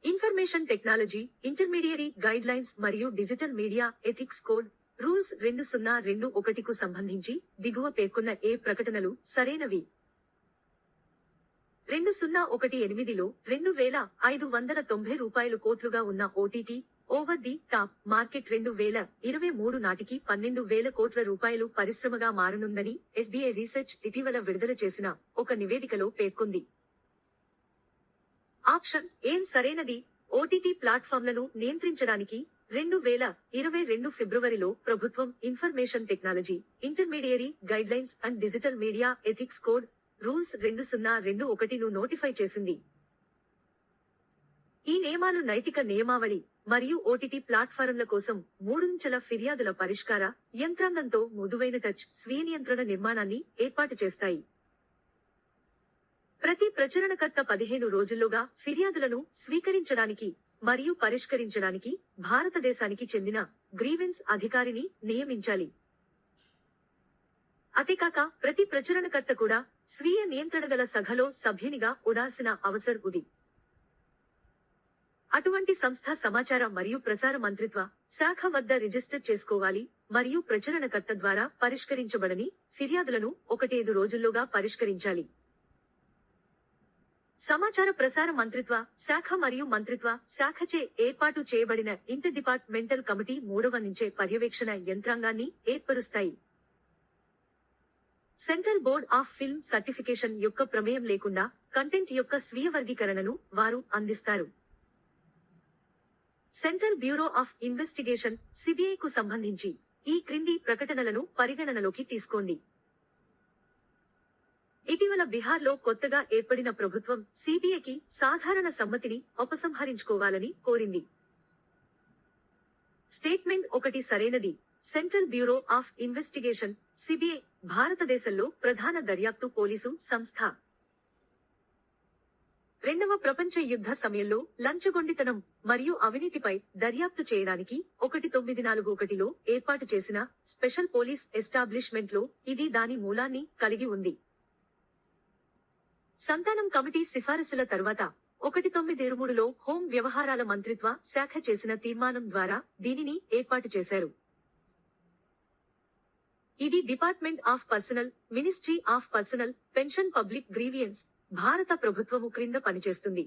Information technology, intermediary guidelines మరియు digital media ethics code rules 2021కు సంబంధించి దిగువ పేర్కొన్న ఏ ప్రకటనలు సరైనవి? 2018లో 2,590 కోట్లుగా ఉన్న OTT over the top market 2023 నాటికి 12,000 కోట్ల రూపాయలు పరిశ్రమగా మారనుందని ఎస్బీఐ రీసెర్చ్ ఇటీవల విడుదల చేసిన ఒక నివేదికలో పేర్కొంది. ఆప్షన్ ఏం సరైనది? ఓటీటీ ప్లాట్ఫామ్లను నియంత్రించడానికి 2022 ఫిబ్రవరిలో ప్రభుత్వం information technology, intermediary guidelines and digital media ethics code rules 2021ను నోటిఫై చేసింది. ఈ నియమాలు నైతిక నియమావళి మరియు ఓటీటీ ప్లాట్ఫారంల కోసం 3 ఫిర్యాదుల పరిష్కార యంత్రాంగంతో మృదువైన టచ్ స్వీయ నియంత్రణ నిర్మాణాన్ని ఏర్పాటు చేస్తాయి. ప్రతి ప్రచురణకర్త 15 రోజుల్లోగా ఫిర్యాదులను స్వీకరించడానికి మరియు పరిష్కరించడానికి భారతదేశానికి చెందిన గ్రీవెన్స్ అధికారిని నియమించాలి. అంతేకాక ప్రతి ప్రచురణకర్త కూడా స్వీయ నియంత్రణగల సభలో సభ్యునిగా ఉండాల్సిన అవసరం ఉంది. అటువంటి సంస్థ సమాచార మరియు ప్రసార మంత్రిత్వ శాఖ వద్ద రిజిస్టర్ చేసుకోవాలి మరియు ప్రచురణకర్త ద్వారా పరిష్కరించబడని ఫిర్యాదులను 15 రోజుల్లోగా పరిష్కరించాలి. సమాచార ప్రసార మంత్రిత్వ శాఖ మరియు మంత్రిత్వ శాఖచే ఏర్పాటు చేయబడిన ఇంటర్ డిపార్ట్మెంటల్ కమిటీ 3వ నుంచే పర్యవేక్షణ యంత్రాంగాన్ని ఏర్పరుస్తాయి. Central board of film certification యొక్క ప్రమేయం లేకుండా కంటెంట్ యొక్క స్వీయ వర్గీకరణను వారు అందిస్తారు. Central bureau of investigation CBI కు సంబంధించి ఈ క్రింది ప్రకటనలను పరిగణనలోకి తీసుకోండి. ఇటీవల బీహార్లో కొత్తగా ఏర్పడిన ప్రభుత్వం సిబిఐకి సాధారణ సమ్మతిని ఉపసంహరించుకోవాలని కోరింది. స్టేట్మెంట్ 1 సరైనది. Central bureau of investigation CBI భారతదేశంలో ప్రధాన దర్యాప్తు పోలీసు సంస్థ. 2వ ప్రపంచ యుద్ధ సమయంలో లంచగొండితనం మరియు అవినీతిపై దర్యాప్తు చేయడానికి 1941లో ఏర్పాటు చేసిన స్పెషల్ పోలీస్ ఎస్టాబ్లిష్మెంట్ లో ఇది దాని మూలాన్ని కలిగి ఉంది. సంతానం కమిటీ సిఫారసుల తర్వాత 1923లో హోం వ్యవహారాల మంత్రిత్వ శాఖ చేసిన తీర్మానం ద్వారా దీనిని ఏర్పాటు చేశారు. ఇది department of personal, ministry of personal, pension, public grievance భారత ప్రభుత్వము క్రింద పనిచేస్తుంది.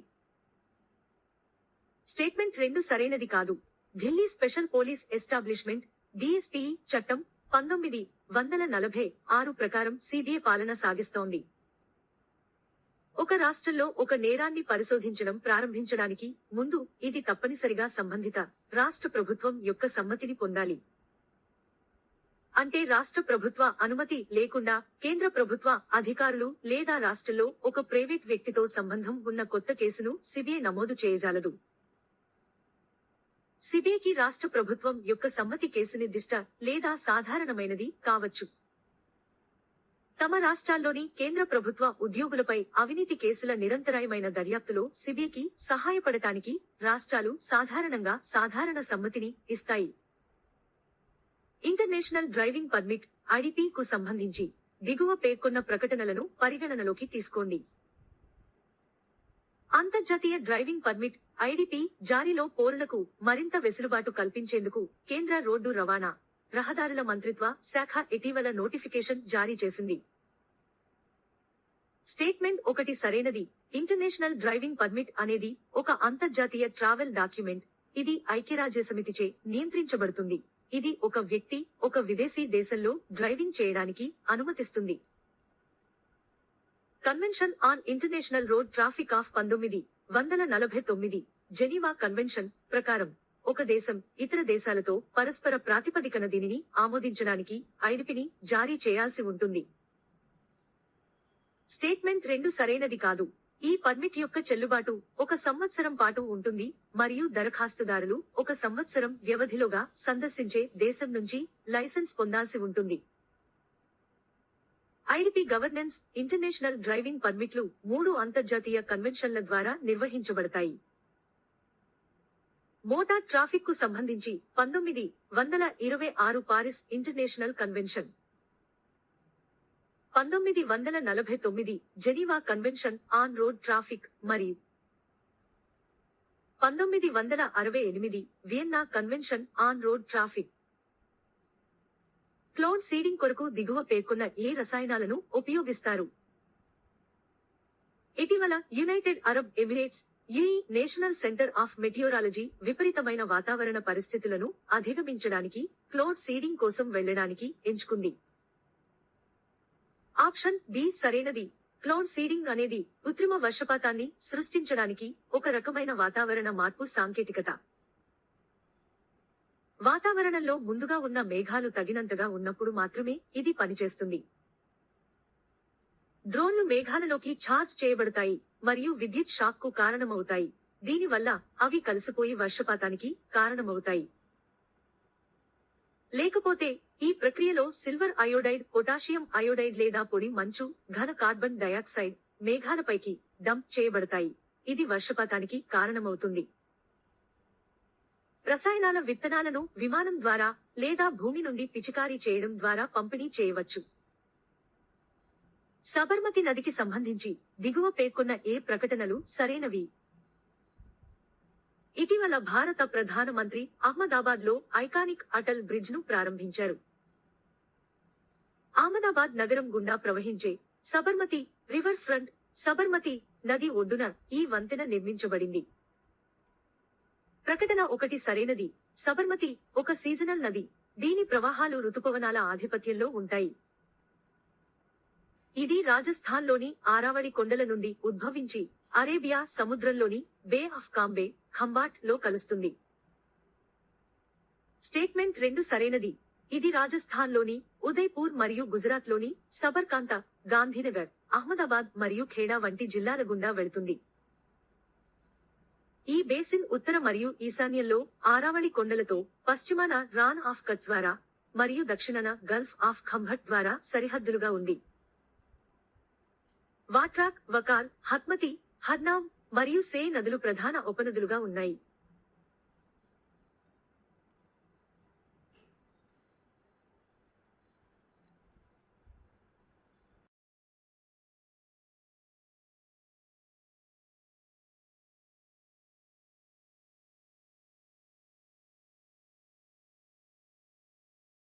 స్టేట్మెంట్ 2 సరైనది కాదు. Delhi special police establishment DSP చట్టం 1946 ప్రకారం సిబిఐ పాలన సాగిస్తోంది. ఒక రాష్ట్రంలో ఒక నేరాన్ని పరిశోధించడం ప్రారంభించడానికి ముందు ఇది తప్పనిసరిగా సంబంధిత రాష్ట్ర ప్రభుత్వం యొక్క సమ్మతిని పొందాలి. అంటే రాష్ట్ర ప్రభుత్వ అనుమతి లేకుండా కేంద్ర ప్రభుత్వ అధికారులు లేదా రాష్ట్రంలో ఒక ప్రైవేట్ వ్యక్తితో సంబంధం ఉన్న కొత్త కేసును సిబిఐ నమోదు చేయజాలదు. సిబిఐకి రాష్ట్ర ప్రభుత్వం యొక్క సమ్మతి కేసు నిర్దిష్ట లేదా సాధారణమైనది కావచ్చు. తమ రాష్ట్రాల్లోని కేంద్ర ప్రభుత్వ ఉద్యోగులపై అవినీతి కేసుల నిరంతరాయమైన దర్యాప్తులో సిబిఐకి సహాయపడటానికి రాష్ట్రాలు సాధారణంగా సాధారణ సమ్మతిని ఇస్తాయి. ఇంటర్నేషనల్ డ్రైవింగ్ పర్మిట్ ఐడిపి కు సంబంధించి దిగువ పేర్కొన్న ప్రకటనలను పరిగణనలోకి తీసుకోండి. అంతర్జాతీయ డ్రైవింగ్ పర్మిట్ ఐడిపి జారీలో పౌరులకు మరింత వెసులుబాటు కల్పించేందుకు కేంద్ర రోడ్డు రవాణా, రహదారుల మంత్రిత్వ శాఖ ఇటీవల నోటిఫికేషన్ జారీ చేసింది. స్టేట్మెంట్ 1 సరైనది. ఇంటర్నేషనల్ డ్రైవింగ్ పర్మిట్ అనేది ఒక అంతర్జాతీయ ట్రావెల్ డాక్యుమెంట్. ఇది ఐక్యరాజ్యసమితిచే నియంత్రించబడుతుంది. ఇది ఒక వ్యక్తి ఒక విదేశీ దేశంలో డ్రైవింగ్ చేయడానికి అనుమతిస్తుంది. Convention on international road Tropic of 1949 Geneva convention ప్రకారం ఒక దేశం ఇతర దేశాలతో పరస్పర ప్రాతిపదికన దీనిని ఆమోదించడానికి ఐడిపిని జారీ చేయాల్సి ఉంటుంది. స్టేట్మెంట్ 2 సరైనది కాదు. ఈ పర్మిట్ యొక్క చెల్లుబాటు 1 సంవత్సరం పాటు ఉంటుంది మరియు దరఖాస్తుదారులు 1 సంవత్సరం వ్యవధిలోగా సందర్శించే దేశం నుంచి లైసెన్స్ పొందాల్సి ఉంటుంది. ఐడిపి గవర్నెన్స్ ఇంటర్నేషనల్ డ్రైవింగ్ పర్మిట్లు 3 అంతర్జాతీయ కన్వెన్షన్ల ద్వారా నిర్వహించబడతాయి. మోటార్ ట్రాఫిక్ కు సంబంధించి 1926 Paris international convention, 1949 Geneva convention on road traffic మరియు 1968 Vienna convention on road traffic. Cloud seeding కొరకు దిగువ పేర్కొన్న ఏ రసాయనాలను ఉపయోగిస్తారు? ఇటీవల United Arab Emirates UAE national centre of meteorology విపరీతమైన వాతావరణ పరిస్థితులను అధిగమించడానికి క్లౌడ్ సీడింగ్ కోసం వెళ్లడానికి ఎంచుకుంది. ఆప్షన్ బి సరైనది. క్లౌడ్ సీడింగ్ అనేది కృత్రిమ వర్షపాతాన్ని సృష్టించడానికి ఒక రకమైన వాతావరణ మార్పు సాంకేతికత. వాతావరణంలో ముందుగా ఉన్న మేఘాలు తగినంతగా ఉన్నప్పుడు మాత్రమే ఇది పనిచేస్తుంది. డ్రోన్లు మేఘాలలోకి ఛార్జ్ చేయబడతాయి మరియు విద్యుత్ షాక్ కు కారణమవుతాయి. దీనివల్ల అవి కలిసిపోయి వర్షపాతానికి కారణమవుతాయి. లేకపోతే ఈ ప్రక్రియలో సిల్వర్ అయోడైడ్, పొటాషియం అయోడైడ్ లేదా పొడి మంచు, ఘన కార్బన్ డయాక్సైడ్ మేఘాలపైకి డంప్ చేయబడతాయి. ఇది వర్షపాతానికి కారణమవుతుంది. రసాయనాల విత్తనాలను విమానం ద్వారా లేదా భూమి నుండి పిచికారీ చేయడం ద్వారా పంపిణీ చేయవచ్చు. సబర్మతి నదికి సంబంధించి దిగువ పేర్కొన్న ఏ ప్రకటనలు సరైనవి? ఇటీవల భారత ప్రధానమంత్రి అహ్మదాబాద్ లో ఐకానిక్ అటల్ బ్రిడ్జ్ ను ప్రారంభించారు. అహ్మదాబాద్ నగరం గుండా ప్రవహించే సబర్మతి రివర్ ఫ్రంట్, సబర్మతి నది ఒడ్డున ఈ వంతెన నిర్మించబడింది. ప్రకటన 1 సరైనది. సబర్మతి ఒక సీజనల్ నది. దీని ప్రవాహాలు ఋతుపవనాల ఆధిపత్యంలో ఉంటాయి. ఇది రాజస్థాన్లోని ఆరావళి కొండల నుండి ఉద్భవించి అరేబియా సముద్రంలోని బే ఆఫ్ కాంబే, ఖంబాట్ లో కలుస్తుంది. స్టేట్మెంట్ 2 సరైనది. ఇది రాజస్థాన్లోని ఉదయ్పూర్ మరియు గుజరాత్లోని సబర్కాంత, గాంధీనగర్, అహ్మదాబాద్ మరియు ఖేడా వంటి జిల్లాల గుండా వెళుతుంది. ఈ బేసిన్ ఉత్తర మరియు ఈశాన్యంలో ఆరావళి కొండలతో, పశ్చిమాన రాన్ ఆఫ్ కచ్ ద్వారా మరియు దక్షిణాన గల్ఫ్ ఆఫ్ ఖంభట్ ద్వారా సరిహద్దులుగా ఉంది. వాట్రాక్, వకాల్, హత్మతి, హర్నామ్ మరియు సే నదులు ప్రధాన ఉపనదులుగా ఉన్నాయి.